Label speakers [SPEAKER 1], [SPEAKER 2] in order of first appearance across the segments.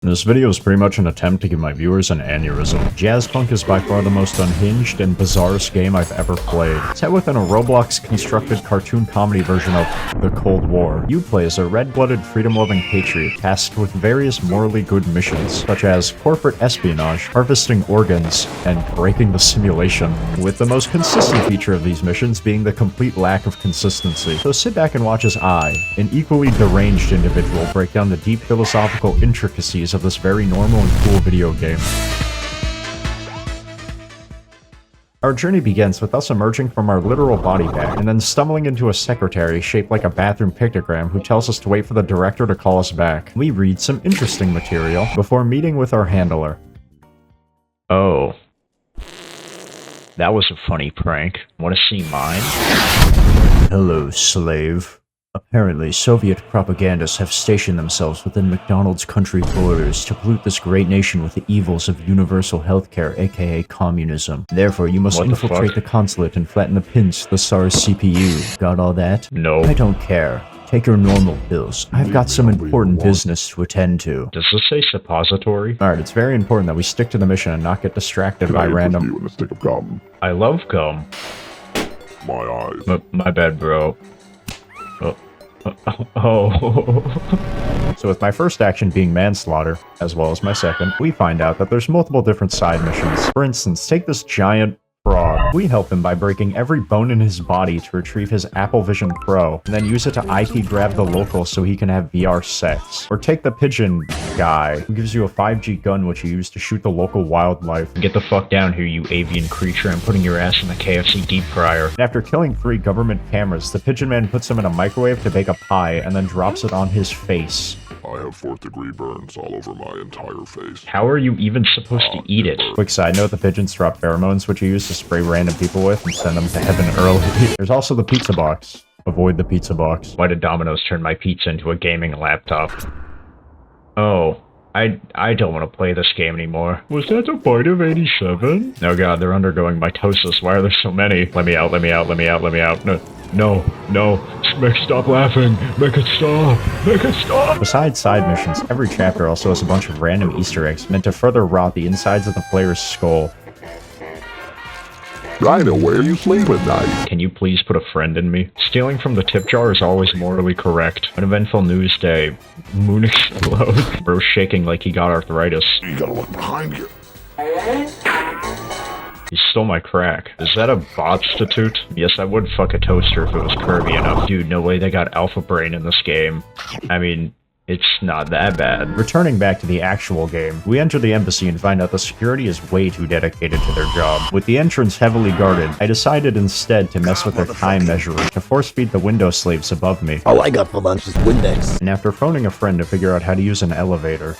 [SPEAKER 1] This video is pretty much an attempt to give my viewers an aneurysm. Jazzpunk is by far the most unhinged and bizarrest game I've ever played. Set within a Roblox-constructed cartoon comedy version of the Cold War, you play as a red-blooded, freedom-loving patriot tasked with various morally good missions, such as corporate espionage, harvesting organs, and breaking the simulation, with the most consistent feature of these missions being the complete lack of consistency. So sit back and watch as I, an equally deranged individual, break down the deep philosophical intricacies of this very normal and cool video game. Our journey begins with us emerging from our literal body bag, and then stumbling into a secretary shaped like a bathroom pictogram who tells us to wait for the director to call us back. We read some interesting material before meeting with our handler.
[SPEAKER 2] Oh. That was a funny prank. Want to see mine?
[SPEAKER 1] Hello, slave. Apparently, Soviet propagandists have stationed themselves within McDonald's country borders to pollute this great nation with the evils of universal healthcare, aka communism. Therefore, you must infiltrate the consulate and flatten the pins to the SARS CPU. Got all that?
[SPEAKER 2] No.
[SPEAKER 1] I don't care. Take your normal pills. I've got some important business to attend to.
[SPEAKER 2] Does this say suppository?
[SPEAKER 1] Alright, it's very important that we stick to the mission and not get distracted by random...
[SPEAKER 3] a stick of gum?
[SPEAKER 2] I love gum.
[SPEAKER 3] My eyes.
[SPEAKER 2] My bad, bro. Oh.
[SPEAKER 1] So with my first action being manslaughter, as well as my second, we find out that there's multiple different side missions. For instance, take this giant frog. We help him by breaking every bone in his body to retrieve his Apple Vision Pro, and then use it to IP grab the local so he can have VR sex. Or take the pigeon guy, who gives you a 5G gun which you use to shoot the local wildlife.
[SPEAKER 2] Get the fuck down here, you avian creature. I'm putting your ass in the KFC deep fryer.
[SPEAKER 1] And after killing 3 government cameras, the pigeon man puts him in a microwave to bake a pie and then drops it on his face.
[SPEAKER 3] I have 4th-degree burns all over my entire face.
[SPEAKER 2] How are you even supposed to eat it?
[SPEAKER 1] Quick side note, the pigeons drop pheromones which you use to spray random people with and send them to heaven early. There's also the pizza box. Avoid the pizza box.
[SPEAKER 2] Why did Domino's turn my pizza into a gaming laptop? Oh. I don't want to play this game anymore. Was that a bite of 87? Oh god, they're undergoing mitosis. Why are there so many? Let me out, let me out, let me out, let me out. No. Mick, stop laughing. Make it stop. Make it stop.
[SPEAKER 1] Besides side missions, every chapter also has a bunch of random Easter eggs meant to further rot the insides of the player's skull.
[SPEAKER 3] I know where you sleep at night.
[SPEAKER 2] Can you please put a friend in me? Stealing from the tip jar is always morally correct. An eventful news day. Moon explodes. Bro's shaking like he got arthritis.
[SPEAKER 3] You gotta look behind you.
[SPEAKER 2] He stole my crack. Is that a botstitute? Yes, I would fuck a toaster if it was curvy enough. Dude, no way they got Alpha Brain in this game. I mean, it's not that bad.
[SPEAKER 1] Returning back to the actual game, we enter the embassy and find out the security is way too dedicated to their job. With the entrance heavily guarded, I decided instead to mess with their time measurer to force-feed the window slaves above me.
[SPEAKER 4] All I got for lunch is Windex.
[SPEAKER 1] And after phoning a friend to figure out how to use an elevator,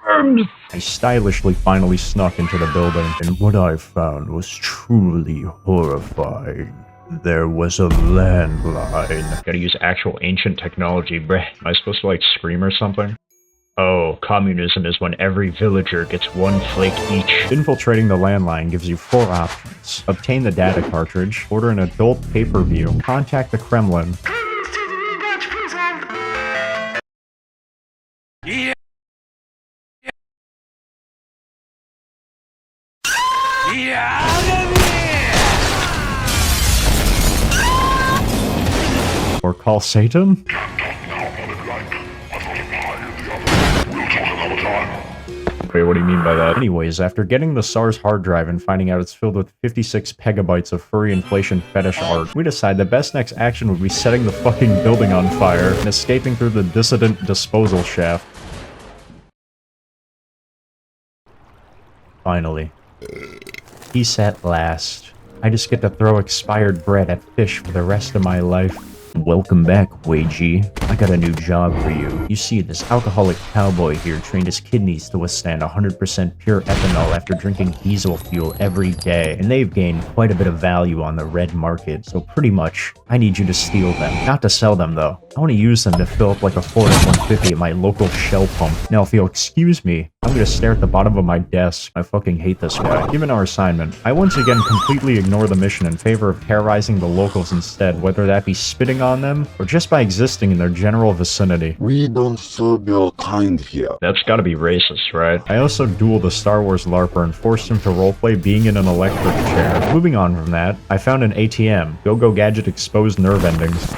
[SPEAKER 1] I stylishly finally snuck into the building, and what I found was truly horrifying. There was a landline.
[SPEAKER 2] Gotta use actual ancient technology, bruh. Am I supposed to, like, scream or something? Oh, communism is when every villager gets 1 flake each.
[SPEAKER 1] Infiltrating the landline gives you 4 options. Obtain the data cartridge, order an adult pay-per-view, contact the Kremlin, or call Satan?
[SPEAKER 2] Wait, what do you mean by that?
[SPEAKER 1] Anyways, after getting the SARS hard drive and finding out it's filled with 56 pegabytes of furry inflation fetish art, we decide the best next action would be setting the fucking building on fire and escaping through the dissident disposal shaft. Finally. Peace at last. I just get to throw expired bread at fish for the rest of my life. Welcome back, Wacky. I got a new job for you. You see, this alcoholic cowboy here trained his kidneys to withstand 100% pure ethanol after drinking diesel fuel every day, and they've gained quite a bit of value on the red market, so pretty much, I need you to steal them. Not to sell them, though. I want to use them to fill up like a Ford F-150 at my local Shell pump. Now, if you'll excuse me, I'm gonna stare at the bottom of my desk. I fucking hate this guy. Given our assignment, I once again completely ignore the mission in favor of terrorizing the locals instead, whether that be spitting on them or just by existing in their general vicinity.
[SPEAKER 3] We don't serve your kind here.
[SPEAKER 2] That's gotta be racist, right?
[SPEAKER 1] I also dueled the Star Wars LARPer and forced him to roleplay being in an electric chair. Moving on from that, I found an ATM. Go-Go Gadget exposed nerve endings.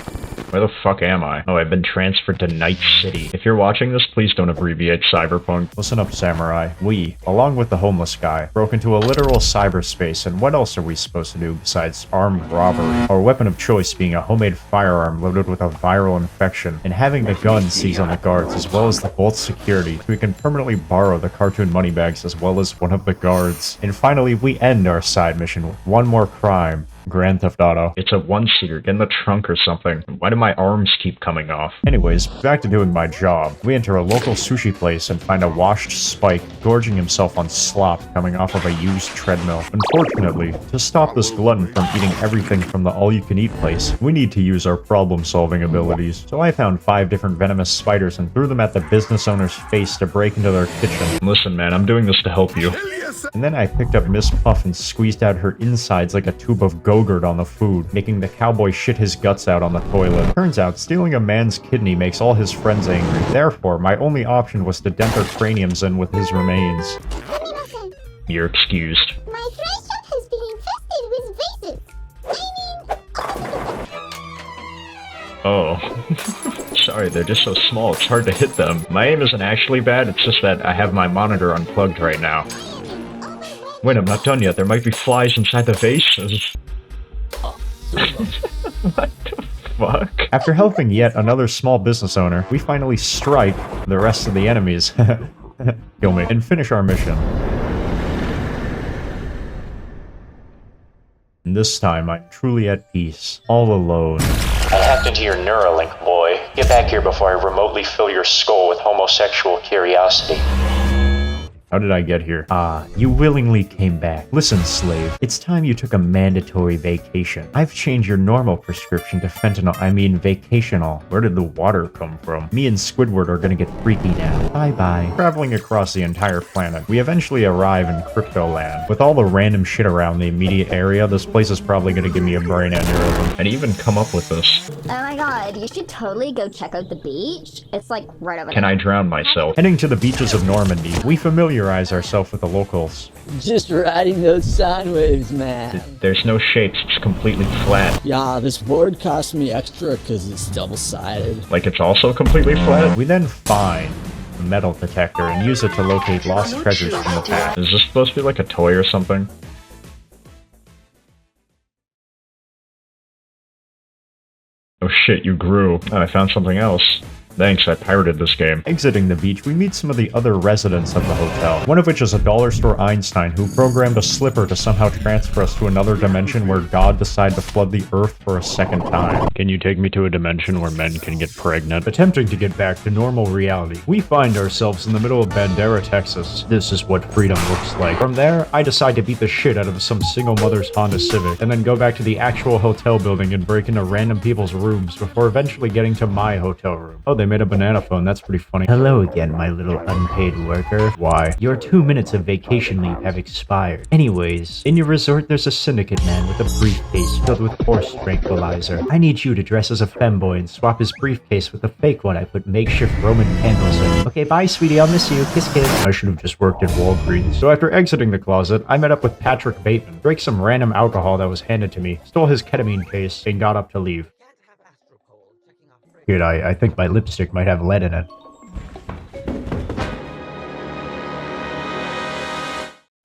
[SPEAKER 2] Where the fuck am I? Oh, I've been transferred to Night City. If you're watching this, please don't abbreviate Cyberpunk.
[SPEAKER 1] Listen up, Samurai. We, along with the homeless guy, broke into a literal cyberspace, and what else are we supposed to do besides armed robbery? Our weapon of choice being a homemade firearm loaded with a viral infection, and having the gun seize on the guards as well as the Vault security, so we can permanently borrow the cartoon moneybags as well as one of the guards. And finally, we end our side mission with one more crime. Grand Theft Auto.
[SPEAKER 2] It's a one-seater. Get in the trunk or something. Why do my arms keep coming off?
[SPEAKER 1] Anyways, back to doing my job. We enter a local sushi place and find a washed Spike gorging himself on slop coming off of a used treadmill. Unfortunately, to stop this glutton from eating everything from the all-you-can-eat place, we need to use our problem-solving abilities. So I found 5 different venomous spiders and threw them at the business owner's face to break into their kitchen.
[SPEAKER 2] Listen, man, I'm doing this to help you.
[SPEAKER 1] And then I picked up 𝒐𝒓𝒎𝒂𝒍 and squeezed out her insides like a tube of Go-Gurt on the food, making the cowboy shit his guts out on the toilet. Turns out, stealing a man's kidney makes all his friends angry. Therefore, my only option was to dent their craniums in with his remains.
[SPEAKER 2] You're excused.
[SPEAKER 5] My threshold has been infested with vases.
[SPEAKER 2] Oh. Sorry, they're just so small, it's hard to hit them. My aim isn't actually bad, it's just that I have my monitor unplugged right now. Wait, I'm not done yet. There might be flies inside the vases. What the fuck?
[SPEAKER 1] After helping yet another small business owner, we finally strike the rest of the enemies. Kill me. And finish our mission. And this time, I'm truly at peace. All alone.
[SPEAKER 6] I hacked into your Neuralink, boy. Get back here before I remotely fill your skull with homosexual curiosity.
[SPEAKER 1] How did I get here? Ah, you willingly came back. Listen, slave. It's time you took a mandatory vacation. I've changed your normal prescription to vacational. Where did the water come from? Me and Squidward are gonna get freaky now. Bye-bye. Traveling across the entire planet, we eventually arrive in Cryptoland. With all the random shit around the immediate area, this place is probably gonna give me a brain aneurysm.
[SPEAKER 2] And even come up with this.
[SPEAKER 5] Oh my god, you should totally go check out the beach. It's like right over there.
[SPEAKER 2] Can I drown myself?
[SPEAKER 1] Heading to the beaches of Normandy, we familiarize ourselves with the locals.
[SPEAKER 7] Just riding those sine waves, man.
[SPEAKER 2] There's no shapes, it's completely flat.
[SPEAKER 7] Yeah, this board cost me extra because it's double-sided.
[SPEAKER 2] Like it's also completely flat?
[SPEAKER 1] We then find a metal detector and use it to locate lost treasures from the past.
[SPEAKER 2] Is this supposed to be like a toy or something? Oh shit, you grew. Oh, I found something else. Thanks, I pirated this game.
[SPEAKER 1] Exiting the beach, we meet some of the other residents of the hotel, one of which is a dollar store Einstein who programmed a slipper to somehow transfer us to another dimension where God decided to flood the earth for a second time. Can you take me to a dimension where men can get pregnant? Attempting to get back to normal reality, we find ourselves in the middle of Bandera, Texas. This is what freedom looks like. From there, I decide to beat the shit out of some single mother's Honda Civic, and then go back to the actual hotel building and break into random people's rooms before eventually getting to my hotel room. Oh, they made a banana phone. That's pretty funny. Hello again, my little unpaid worker. Why? Your 2 minutes of vacation leave have expired. Anyways, in your resort, there's a syndicate man with a briefcase filled with horse tranquilizer. I need you to dress as a femboy and swap his briefcase with the fake one I put makeshift Roman candles in. Okay, bye, sweetie. I'll miss you. Kiss, kiss. I should have just worked at Walgreens. So after exiting the closet, I met up with Patrick Bateman, drank some random alcohol that was handed to me, stole his ketamine case, and got up to leave. Dude, I think my lipstick might have lead in it.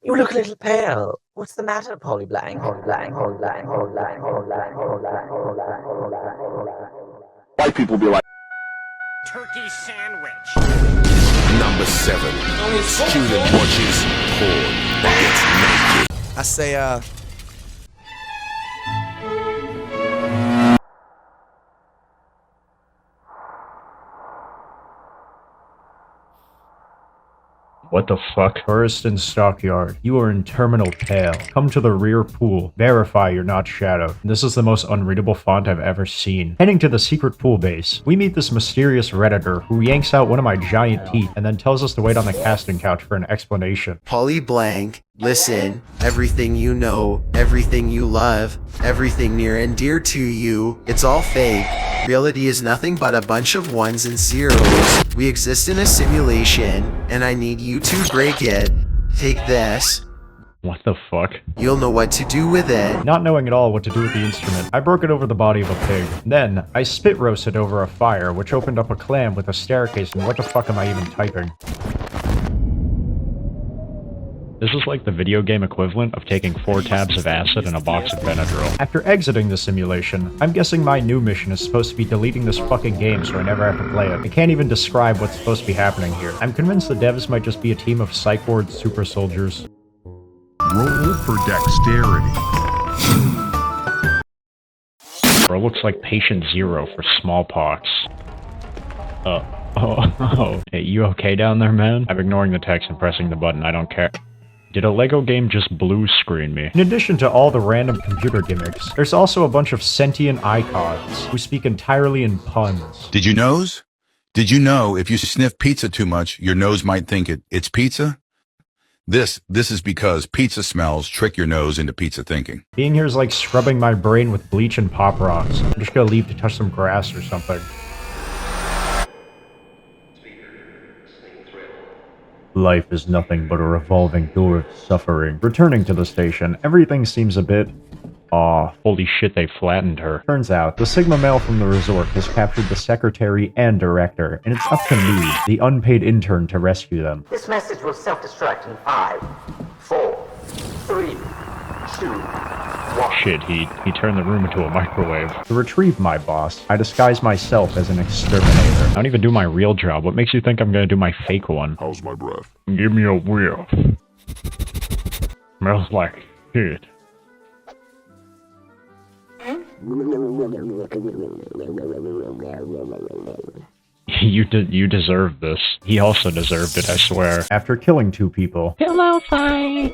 [SPEAKER 8] You look a little pale. What's the matter, Polly Blank? Polly Blank, Polly Blank, Polly Blank, Polly Blank, Polly Blank, Polly Blank, Polly Blank, Polly Blank.
[SPEAKER 3] White people be like,
[SPEAKER 9] Turkey sandwich.
[SPEAKER 10] Number 7. Student watches porn and gets naked.
[SPEAKER 11] I say,
[SPEAKER 2] What the fuck?
[SPEAKER 1] Tourist in stockyard. You are in terminal pale. Come to the rear pool. Verify you're not shadowed. This is the most unreadable font I've ever seen. Heading to the secret pool base, we meet this mysterious redditor who yanks out one of my giant teeth and then tells us to wait on the casting couch for an explanation.
[SPEAKER 11] Polly Blank, listen, everything you know, everything you love, everything near and dear to you, it's all fake. Reality is nothing but a bunch of ones and zeros. We exist in a simulation, and I need you to break it. Take this.
[SPEAKER 2] What the fuck?
[SPEAKER 11] You'll know what to do with it.
[SPEAKER 1] Not knowing at all what to do with the instrument, I broke it over the body of a pig. Then, I spit roasted over a fire, which opened up a clam with a staircase, and what the fuck am I even typing?
[SPEAKER 2] This is like the video game equivalent of taking 4 tabs of acid and a box of Benadryl.
[SPEAKER 1] After exiting the simulation, I'm guessing my new mission is supposed to be deleting this fucking game so I never have to play it. I can't even describe what's supposed to be happening here. I'm convinced the devs might just be a team of psych ward super soldiers.
[SPEAKER 3] Roll for dexterity.
[SPEAKER 2] Bro looks like patient 0 for smallpox. Hey, you okay down there, man? I'm ignoring the text and pressing the button, I don't care. Did a Lego game just blue screen me?
[SPEAKER 1] In addition to all the random computer gimmicks, there's also a bunch of sentient icons who speak entirely in puns.
[SPEAKER 12] Did you nose? Did you know if you sniff pizza too much, your nose might think it's pizza? This is because pizza smells trick your nose into pizza thinking.
[SPEAKER 1] Being here is like scrubbing my brain with bleach and pop rocks. I'm just gonna leave to touch some grass or something. Life is nothing but a revolving door of suffering. Returning to the station, everything seems a bit... Aw,
[SPEAKER 2] holy shit, they flattened her.
[SPEAKER 1] Turns out, the Sigma male from the resort has captured the secretary and director, and it's up to me, the unpaid intern, to rescue them.
[SPEAKER 8] This message will self-destruct in 5, 4, 3, 2, 1.
[SPEAKER 2] Shit, he turned the room into a microwave.
[SPEAKER 1] To retrieve my boss, I disguise myself as an exterminator.
[SPEAKER 2] I don't even do my real job. What makes you think I'm gonna do my fake one?
[SPEAKER 3] How's my breath?
[SPEAKER 2] Give me a whiff. Smells like shit. You deserve this. He also deserved it, I swear.
[SPEAKER 1] After killing 2 people...
[SPEAKER 9] Pillow fight!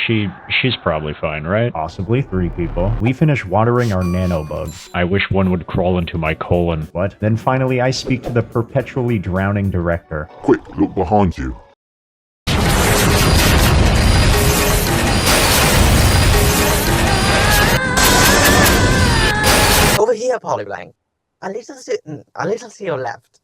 [SPEAKER 2] She's probably fine, right?
[SPEAKER 1] Possibly 3 people. We finish watering our nanobugs.
[SPEAKER 2] I wish one would crawl into my colon.
[SPEAKER 1] What? Then finally I speak to the perpetually drowning director.
[SPEAKER 3] Quick, look behind you.
[SPEAKER 8] Over here, Polyblank. A little to your left.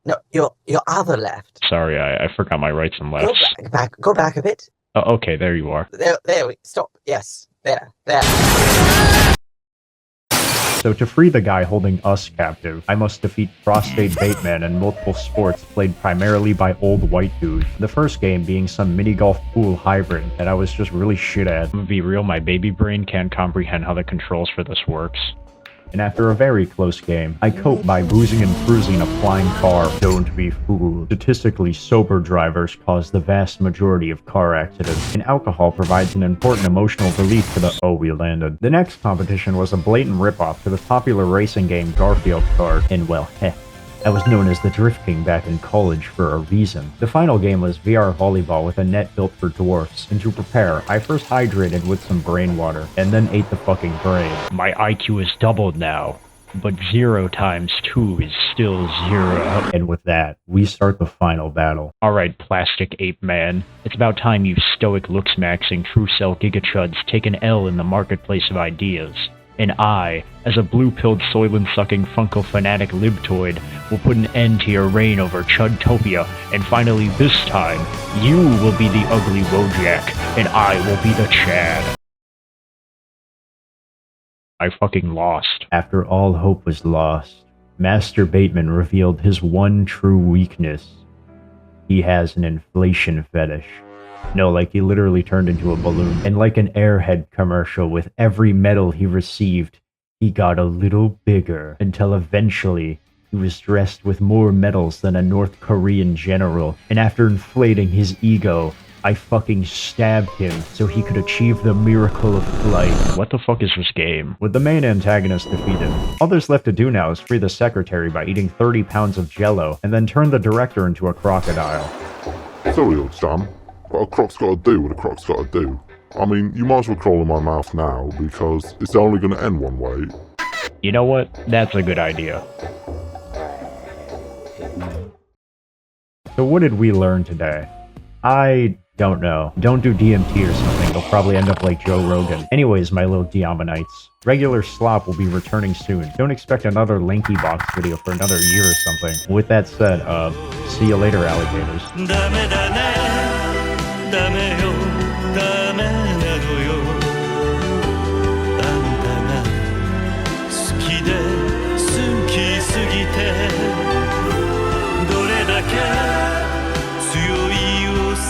[SPEAKER 8] No, your other left.
[SPEAKER 2] Sorry, I forgot my rights and lefts.
[SPEAKER 8] Go back a bit.
[SPEAKER 2] Oh, okay, there you are.
[SPEAKER 8] There we stop. Yes, there.
[SPEAKER 1] So to free the guy holding us captive, I must defeat Prostate Bateman in multiple sports played primarily by old white dudes. The first game being some mini-golf pool hybrid that I was just really shit at.
[SPEAKER 2] I'm gonna be real, my baby brain can't comprehend how the controls for this works.
[SPEAKER 1] And after a very close game, I cope by boozing and cruising a flying car. Don't be fooled. Statistically, sober drivers cause the vast majority of car accidents, and alcohol provides an important emotional relief to the— oh, we landed. The next competition was a blatant ripoff to the popular racing game Garfield Kart, and well, heh. I was known as the Drift King back in college for a reason. The final game was VR volleyball with a net built for dwarfs, and to prepare, I first hydrated with some brain water, and then ate the fucking brain.
[SPEAKER 2] My IQ is doubled now, but 0 times 2 is still 0.
[SPEAKER 1] And with that, we start the final battle.
[SPEAKER 2] Alright, plastic ape man. It's about time you stoic looks-maxing true-cell gigachuds take an L in the marketplace of ideas. And I, as a blue-pilled soylent-sucking Funko fanatic libtoid, will put an end to your reign over Chudtopia, and finally this time, you will be the ugly Wojak, and I will be the Chad. I fucking lost.
[SPEAKER 1] After all hope was lost, Master Bateman revealed his one true weakness. He has an inflation fetish. No, like he literally turned into a balloon. And like an Airhead commercial, with every medal he received, he got a little bigger, until eventually he was dressed with more medals than a North Korean general. And after inflating his ego, I fucking stabbed him so he could achieve the miracle of flight.
[SPEAKER 2] What the fuck is this game?
[SPEAKER 1] With the main antagonist defeated, all there's left to do now is free the secretary by eating 30 pounds of jello, and then turn the director into a crocodile.
[SPEAKER 3] Sorry, old Sam, but a croc's gotta do what a croc's gotta do. I mean, you might as well crawl in my mouth now, because it's only gonna end one way.
[SPEAKER 2] You know what? That's a good idea.
[SPEAKER 1] So what did we learn today? I don't know. Don't do DMT or something, you'll probably end up like Joe Rogan. Anyways, my little Deomnites, regular slop will be returning soon. Don't expect another Linky Box video for another year or something. With that said, see you later, alligators.